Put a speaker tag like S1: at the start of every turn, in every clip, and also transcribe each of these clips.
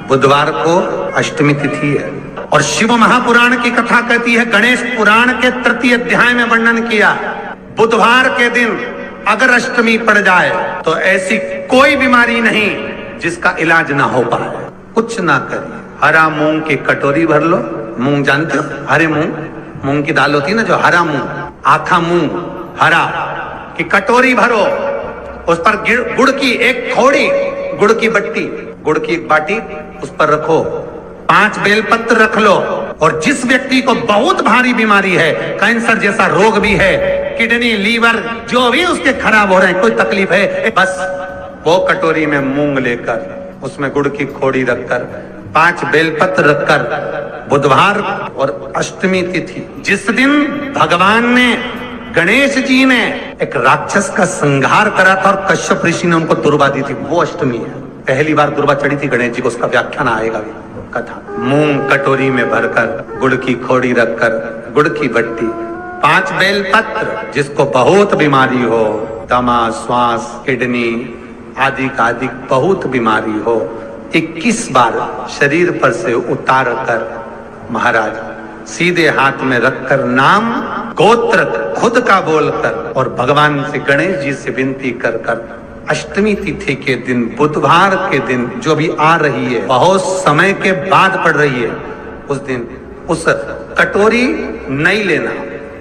S1: बुधवार को अष्टमी तिथि है और शिव महापुराण की कथा कहती है, गणेश पुराण के तृतीय अध्याय में वर्णन किया, बुधवार के दिन अगर अष्टमी पड़ जाए तो ऐसी कोई बीमारी नहीं जिसका इलाज ना हो पाए। कुछ ना करिए, हरा मूंग की कटोरी भर लो, मूंग जानते हो, हरे मूंग की दाल होती है ना, जो हरा मूंग, आखा मूंग हरा की कटोरी भरो, उस पर गुड़ की एक खोड़ी, गुड़ की बट्टी, गुड़ की एक बाटी उस पर रखो, 5 बेलपत्र रख लो, और जिस व्यक्ति को बहुत भारी बीमारी है, कैंसर जैसा रोग भी है, किडनी लीवर जो भी उसके खराब हो रहे हैं, कोई तकलीफ है, बस वो कटोरी में मूंग लेकर उसमें गुड़ की खोड़ी रखकर 5 बेलपत्र रखकर, बुधवार और अष्टमी तिथि जिस दिन भगवान ने, गणेश जी ने एक राक्षस का संहार करा था और कश्यप ऋषि ने उनको दुर्वा दी थी, वो अष्टमी है। पहली बार दुर्वा चढ़ी थी गणेश जी को, उसका व्याख्यान आएगा भी कथा। मूंग कटोरी में भरकर, गुड़ की खोड़ी रखकर, गुड़ की बट्टी, 5 बेलपत्र, जिसको बहुत बीमारी हो, दमा, श्वास, किडनी आदि का आदि बहुत बीमारी हो, 21 बार शरीर पर से उतार कर महाराज सीधे हाथ में रखकर नाम गोत्र खुद का बोलकर और भगवान से, गणेश जी से विनती कर कर अष्टमी तिथि के दिन, बुधवार के दिन जो भी आ रही है, बहुत समय के बाद पड़ रही है, उस दिन उस कटोरी नहीं लेना,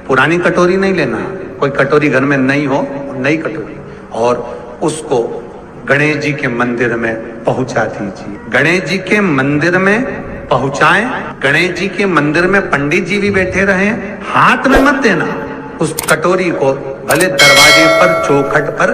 S1: पुरानी कटोरी नहीं लेना, कोई कटोरी घर में नहीं हो, नई कटोरी, और उसको गणेश जी के मंदिर में पहुंचा दीजिए। गणेश जी के मंदिर में पहुंचाएं, गणेश जी के मंदिर में पंडित जी भी बैठे रहे, हाथ में मत देना उस कटोरी को, भले दरवाजे पर, चौखट पर,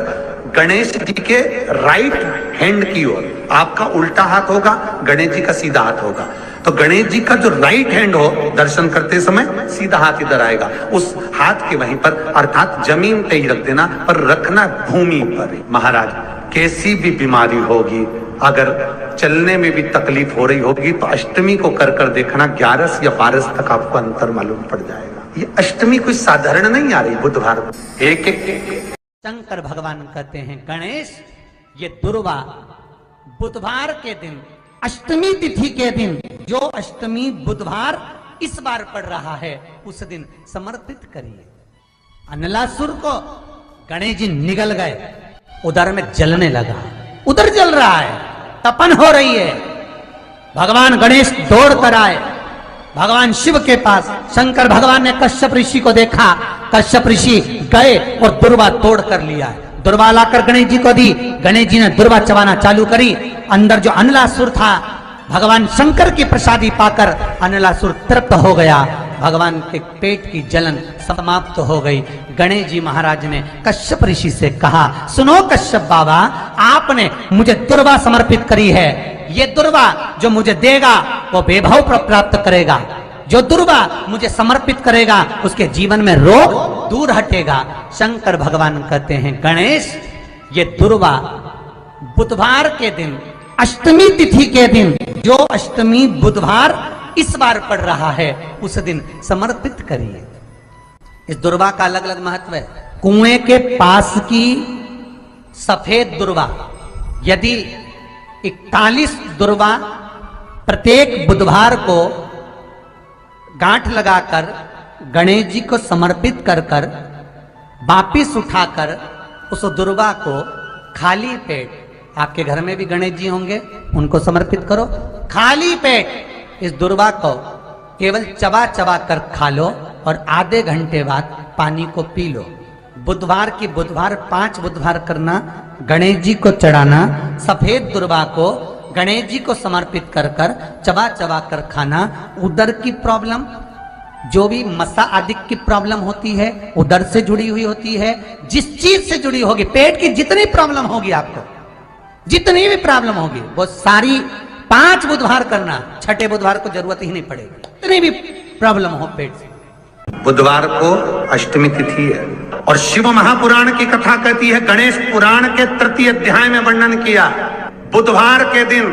S1: गणेश जी के राइट हैंड की ओर, आपका उल्टा हाथ होगा, गणेश जी का सीधा हाथ होगा, तो गणेश जी का जो राइट हैंड हो, दर्शन करते समय सीधा हाथ इधर आएगा, उस हाथ के वहीं पर, अर्थात जमीन पे ही रख देना, पर रखना भूमि पर। महाराज कैसी भी बीमारी होगी, अगर चलने में भी तकलीफ हो रही होगी, तो अष्टमी को कर कर देखना, 11 या 12 तक आपको अंतर मालूम पड़ जाएगा। ये अष्टमी कोई साधारण नहीं आ रही, बुधवार को एक
S2: शंकर भगवान कहते हैं, गणेश ये दुर्वा बुधवार के दिन, अष्टमी तिथि के दिन, जो अष्टमी बुधवार इस बार पड़ रहा है, उस दिन समर्पित करिए। अनलासुर को गणेश जी निगल गए, उधर में जलने लगा, उधर जल रहा है, तपन हो रही है, भगवान गणेश दौड़ कर आए भगवान शिव के पास। शंकर भगवान ने कश्यप ऋषि को देखा, कश्यप ऋषि गए और दुर्वा तोड़ कर लिया, दुर्वा लाकर गणेश जी को दी, गणेश जी ने दुर्वा चबाना चालू करी, अंदर जो अनलासुर था, भगवान शंकर की प्रसादी पाकर अनलासुर तृप्त हो गया, भगवान के पेट की जलन समाप्त हो गई। गणेश जी महाराज ने कश्यप ऋषि से कहा, सुनो कश्यप बाबा, आपने मुझे दुर्वा समर्पित करी है, ये दुर्वा जो मुझे देगा वो वैभव प्राप्त करेगा, जो दुर्वा मुझे समर्पित करेगा उसके जीवन में रोग दूर हटेगा। शंकर भगवान कहते हैं, गणेश ये दुर्वा बुधवार के दिन, अष्टमी तिथि के दिन, जो अष्टमी बुधवार इस बार पड़ रहा है, उस दिन समर्पित करिए। इस दुर्वा का अलग अलग महत्व है। कुएं के पास की सफेद दुर्वा, यदि 41 दुर्वा प्रत्येक बुधवार को गांठ लगाकर गणेश जी को समर्पित कर कर वापिस उठाकर उस दुर्वा को खाली पेट, आपके घर में भी गणेश जी होंगे, उनको समर्पित करो, खाली पेट इस दुर्वा को केवल चबा चबा कर खा लो और आधे घंटे बाद पानी को पी लो। बुधवार की बुधवार 5 बुधवार करना, गणेश जी को चढ़ाना, सफेद दुर्वा को गणेश जी को समर्पित कर कर चबा चबा कर खाना। उदर की प्रॉब्लम, जो भी मसा आदि की प्रॉब्लम होती है, उदर से जुड़ी हुई होती है, जिस चीज से जुड़ी होगी, पेट की जितनी प्रॉब्लम होगी, आपको जितनी भी प्रॉब्लम होगी, वो सारी 5 बुधवार करना, छठे बुधवार को जरूरत ही नहीं पड़ेगी, जितनी भी प्रॉब्लम हो पेट से।
S1: बुधवार को अष्टमी तिथि है और शिव महापुराण की कथा कहती है, गणेश पुराण के तृतीय अध्याय में वर्णन किया, बुधवार के दिन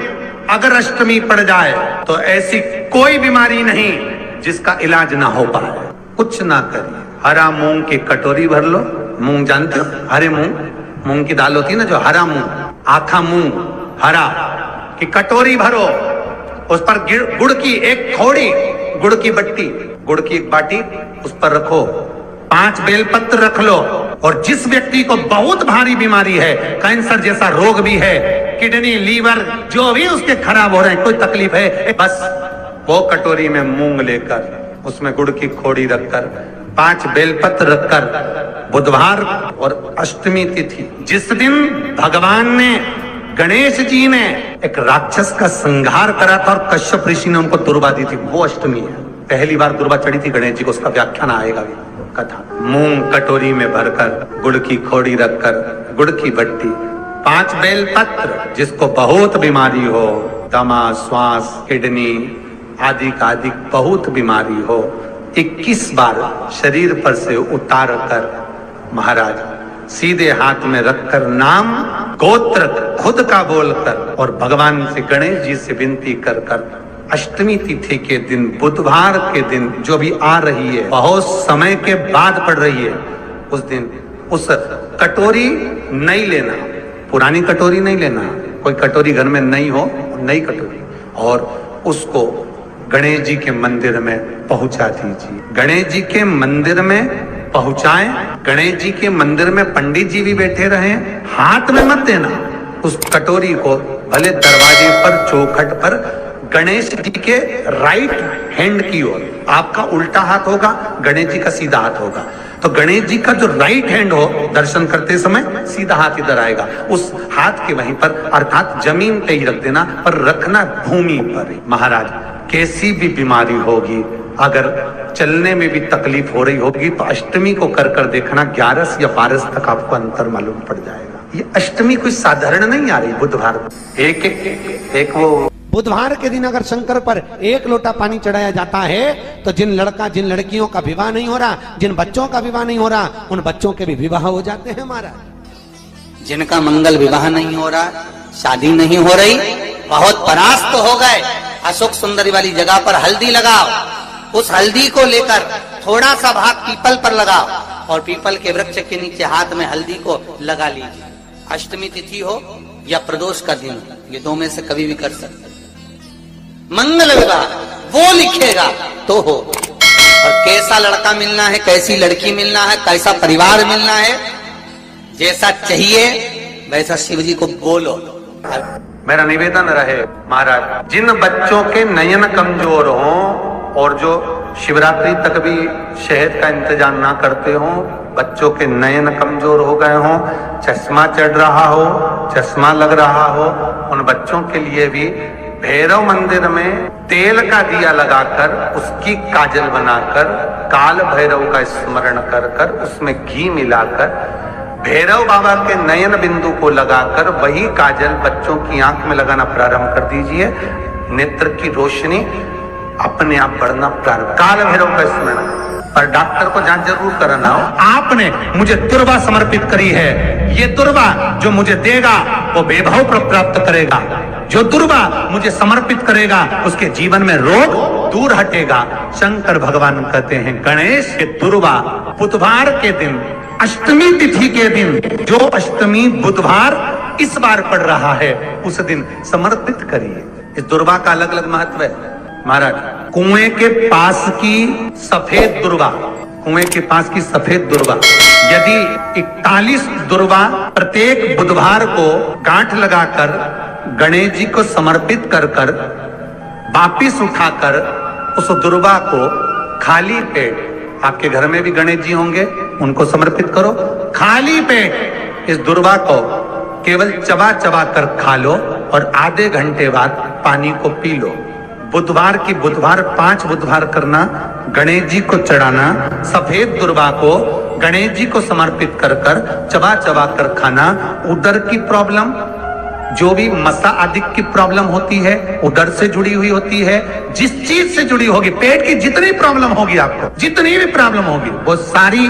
S1: अगर अष्टमी पड़ जाए तो ऐसी कोई बीमारी नहीं जिसका इलाज ना हो पाए। कुछ ना करिए, हरा मूंग की कटोरी भर लो, मूंग जानते हो, हरे मूंग की दाल होती है ना, जो हरा मूंग, आखा मूंग हरा की कटोरी भरो, उस पर गुड़ की एक थोड़ी, गुड़ की बट्टी, गुड़ की एक बाटी उस पर रखो, 5 बेलपत्र रख लो, और जिस व्यक्ति को बहुत भारी बीमारी है, कैंसर जैसा रोग भी है, किडनी, लीवर जो भी उसके खराब हो रहे हैं, कोई तकलीफ है, बस वो कटोरी में मूंग लेकर उसमें गुड़ की खोड़ी रखकर 5 बेलपत्र रखकर बुधवार और अष्टमी तिथि, जिस दिन भगवान ने, गणेश जी ने एक राक्षस का संहार करा था और कश्यप ऋषि ने उनको दुर्वा दी थी, वो अष्टमी है। पहली बार दुर्वा चढ़ी थी गणेश जी को, उसका व्याख्यान आएगा भी कथा। मूंग कटोरी में भरकर, गुड़ की खोड़ी रखकर, गुड़ की बट्टी, 5 बेलपत्र, जिसको बहुत बीमारी हो, दमा, श्वास, किडनी आदि का आदि बहुत बीमारी हो, 21 बार शरीर पर से उतार कर महाराज सीधे हाथ में रखकर नाम गोत्र खुद का बोलकर और भगवान से, गणेश जी से विनती कर कर अष्टमी तिथि के दिन, बुधवार के दिन जो भी आ रही है, बहुत समय के बाद पड़ रही है, उस दिन उस कटोरी नहीं लेना, पुरानी कटोरी नहीं लेना, कोई कटोरी घर में नहीं हो, नई कटोरी, और उसको गणेश जी के मंदिर में पहुंचा दीजिए। गणेश जी के मंदिर में पहुंचाएं, गणेश जी के मंदिर में पंडित जी भी बैठे रहे, हाथ में मत देना उस कटोरी को, भले दरवाजे पर, चौखट पर, गणेश जी के राइट हैंड की ओर, आपका उल्टा हाथ होगा, गणेश जी का सीधा हाथ होगा, तो गणेश जी का जो राइट हैंड हो, दर्शन करते समय सीधा हाथ इधर आएगा, उस हाथ के वहीं पर, अर्थात जमीन पे ही रख देना, पर रखना भूमि पर ही। महाराज कैसी भी बीमारी होगी, अगर चलने में भी तकलीफ हो रही होगी, तो अष्टमी को कर कर देखना, 11 या 12 तक आपको अंतर मालूम पड़ जाएगा। ये अष्टमी कोई साधारण नहीं आ रही, बुधवार एक वो
S3: बुधवार के दिन अगर शंकर पर 1 लोटा पानी चढ़ाया जाता है, तो जिन लड़कियों का विवाह नहीं हो रहा, जिन बच्चों का विवाह नहीं हो रहा, उन बच्चों के भी विवाह हो जाते हैं महाराज।
S2: जिनका मंगल विवाह नहीं हो रहा, शादी नहीं हो रही, बहुत परास्त हो गए, अशोक सुंदरी वाली जगह पर हल्दी लगाओ, उस हल्दी को लेकर थोड़ा सा भाग पीपल पर लगाओ और पीपल के वृक्ष के नीचे हाथ में हल्दी को लगा लीजिए। अष्टमी तिथि हो या प्रदोष का दिन, ये 2 में से कभी भी कर सकते। मंगल विवाह वो लिखेगा तो हो, और कैसा लड़का मिलना है, कैसी लड़की मिलना है, कैसा परिवार मिलना है, जैसा चाहिए वैसा शिव जी को बोलो।
S1: मेरा निवेदन रहे महाराज, जिन बच्चों के नयन कमजोर हों और जो शिवरात्रि तक भी शहद का इंतजाम ना करते हों, बच्चों के नयन कमजोर हो गए हों, चश्मा चढ़ रहा हो, चश्मा लग रहा हो, उन बच्चों के लिए भी भैरव मंदिर में तेल का दिया लगाकर, उसकी काजल बनाकर, काल भैरव का स्मरण कर कर, उसमें घी मिलाकर भैरव बाबा के नयन बिंदु को लगाकर वही काजल बच्चों की आंख में लगाना प्रारंभ कर दीजिए। नेत्र की रोशनी अपने आप बढ़ना प्रारंभ, काल भैरव का स्मरण। पर डॉक्टर को जांच जरूर कराना हो। आपने मुझे दुर्वा समर्पित करी है, ये दुर्वा जो मुझे देगा वो वैभव प्राप्त करेगा, जो दुर्वा मुझे समर्पित करेगा उसके जीवन में रोग दूर हटेगा। शंकर भगवान कहते हैं गणेश के दुर्वा बुधवार के दिन, अष्टमी तिथि के दिन, जो अष्टमी बुधवार इस बार पड़ रहा है, उस दिन समर्पित करिए। इस दुर्वा का अलग अलग महत्व है महाराज। कुएं के पास की सफेद दुर्वा, कुएं के पास की सफेद दुर्वा, यदि 41 दुर्वा प्रत्येक बुधवार को गांठ लगाकर गणेश जी को समर्पित कर कर वापिस उठाकर उस दुर्वा को खाली पेट, आपके घर में भी गणेश जी होंगे, उनको समर्पित करो, खाली पेट इस दुर्वा को केवल चबा चबा कर खा लो और आधे घंटे बाद पानी को पी लो। बुधवार की बुधवार 5 बुधवार करना, गणेश जी को चढ़ाना, सफेद दुर्वा को गणेश जी को समर्पित कर कर चबा चबा कर खाना। उदर की प्रॉब्लम, जो भी मसा आदि की प्रॉब्लम होती है, उदर से जुड़ी हुई होती है, जिस चीज से जुड़ी होगी, पेट की जितनी प्रॉब्लम होगी, आपको जितनी भी प्रॉब्लम होगी, वो सारी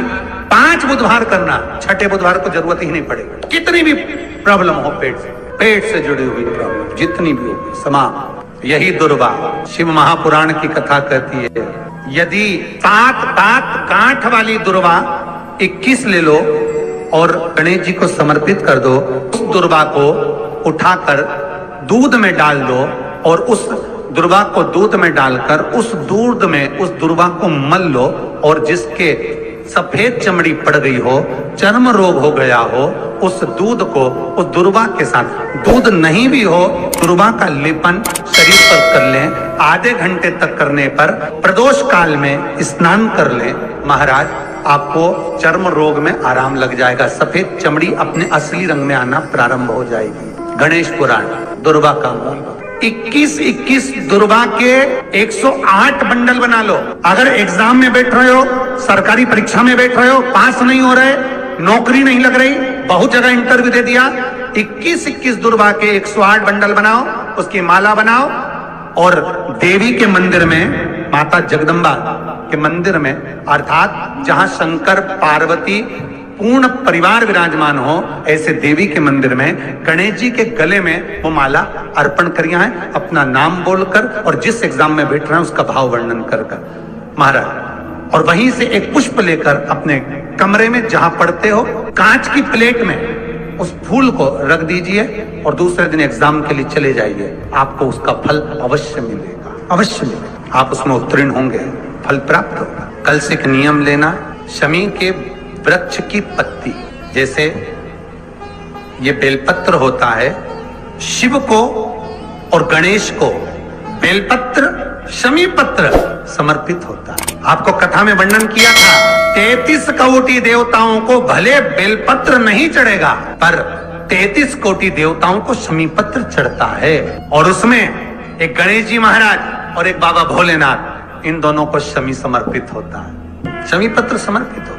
S1: 5 बुधवार करना, छठे बुधवार को जरूरत ही नहीं पड़ेगी। कितनी भी प्रॉब्लम हो पेट से जुड़ी हुई प्रॉब्लम जितनी भी होगी समाप्त। यही दुर्वा शिव महापुराण की कथा कहती है, यदि 7 गांठ वाली दुर्वा 21 ले लो और गणेश जी को समर्पित कर दो, उस दुर्वा को उठाकर दूध में डाल दो और उस दुर्वा को दूध में डालकर उस दूध में उस दुर्वा को मल लो, और जिसके सफेद चमड़ी पड़ गई हो, चर्म रोग हो गया हो, उस दूध को उस दुर्वा के साथ, दूध नहीं भी हो, दुर्वा का लेपन शरीर पर कर लें। आधे घंटे तक करने पर प्रदोष काल में स्नान कर लें। महाराज, आपको चर्म रोग में आराम लग जाएगा, सफेद चमड़ी अपने असली रंग में आना प्रारंभ हो जाएगी। गणेश पुराण, दुर्वा का मूल। 21 दुर्वा के 108 बंडल बना लो। अगर एग्जाम में बैठ रहे हो, सरकारी परीक्षा में बैठ रहे हो, पास नहीं हो रहे, नौकरी नहीं लग रही, बहुत जगह इंटरव्यू दे दिया, 21 दुर्वा के 108 बंडल बनाओ, उसकी माला बनाओ, और देवी के मंदिर में, माता जगदम्बा के मंदिर में, अर्थात जहां शंकर पार्वती पूर्ण परिवार विराजमान हो, ऐसे देवी के मंदिर में गणेश जी के गले में वो माला अर्पण करिया है, अपना नाम बोलकर और जिस एग्जाम में बैठ रहे हैं उसका भाव वर्णन कर महाराज। और वहीं से एक पुष्प लेकर अपने कमरे में जहां पढ़ते हो, कांच की प्लेट में उस फूल को रख दीजिए और दूसरे दिन एग्जाम के लिए चले जाइए। आपको उसका फल अवश्य मिलेगा, अवश्य मिलेगा। आप उसमें उत्तीर्ण होंगे, फल प्राप्त होगा। कल से एक नियम लेना, शमी के वृक्ष की पत्ती, जैसे ये बेलपत्र होता है, शिव को और गणेश को बेलपत्र, शमी पत्र समर्पित होता है। आपको कथा में वर्णन किया था, 33 कोटि देवताओं को भले बेलपत्र नहीं चढ़ेगा, पर 33 कोटि देवताओं को शमी पत्र चढ़ता है। और उसमें एक गणेश जी महाराज और एक बाबा भोलेनाथ, इन दोनों को शमी समर्पित होता है, शमी पत्र समर्पित होता है।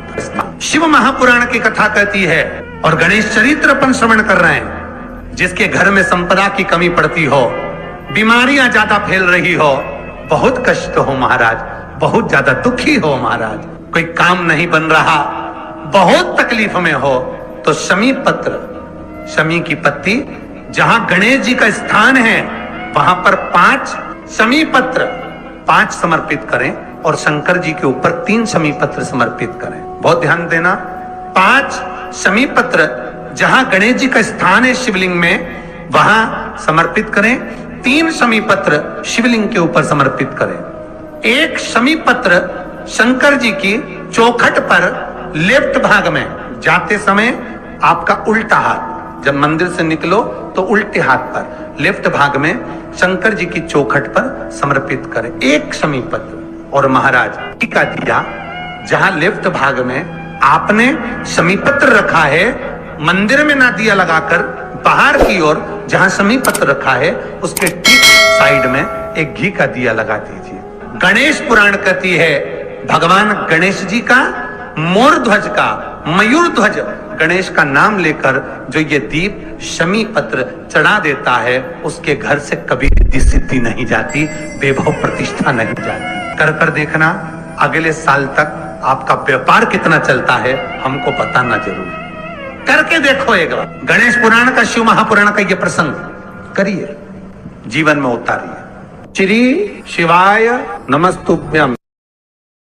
S1: शिव महापुराण की कथा कहती है, और गणेश चरित्र अपन श्रवण कर रहे हैं, जिसके घर में संपदा की कमी पड़ती हो, बीमारियां ज्यादा फैल रही हो, बहुत कष्ट हो महाराज, बहुत ज्यादा दुखी हो महाराज, कोई काम नहीं बन रहा, बहुत तकलीफ में हो, तो शमी पत्र, शमी की पत्ती, जहां गणेश जी का स्थान है वहां पर 5 शमी पत्र 5 समर्पित करें, और शंकर जी के ऊपर 3 शमी पत्र समर्पित करें। बहुत ध्यान देना, 5 शमी पत्र जहां गणेश जी का स्थान है शिवलिंग में, वहां समर्पित करें। 3 शमी पत्र शिवलिंग के ऊपर समर्पित करें। 1 शमी पत्र शंकर जी की चौखट पर लेफ्ट भाग में, जाते समय आपका उल्टा हाथ, जब मंदिर से निकलो तो उल्टे हाथ पर लेफ्ट भाग में शंकर जी की चौखट पर समर्पित करें 1 शमी पत्र। और महाराज टीका दिया, जहां लेफ्ट भाग में आपने शमी पत्र रखा है, मंदिर में ना दिया लगाकर बाहर की ओर जहां शमी पत्र रखा है, उसके ठीक साइड में एक घी का दिया लगा दीजिए। गणेश पुराण कहती है, भगवान गणेश जी का, मोर ध्वज का, मयूर ध्वज गणेश का नाम लेकर जो ये दीप शमी पत्र चढ़ा देता है, उसके घर से कभी रिद्धि सिद्धि नहीं जाती, वैभव प्रतिष्ठा नहीं जाती। कर कर देखना, अगले साल तक आपका व्यापार कितना चलता है हमको बताना जरूर। करके देखो एक बार, गणेश पुराण का, शिव महापुराण का ये प्रसंग करिए, जीवन में उतारिए। श्री शिवाय नमस्तुभ्यम।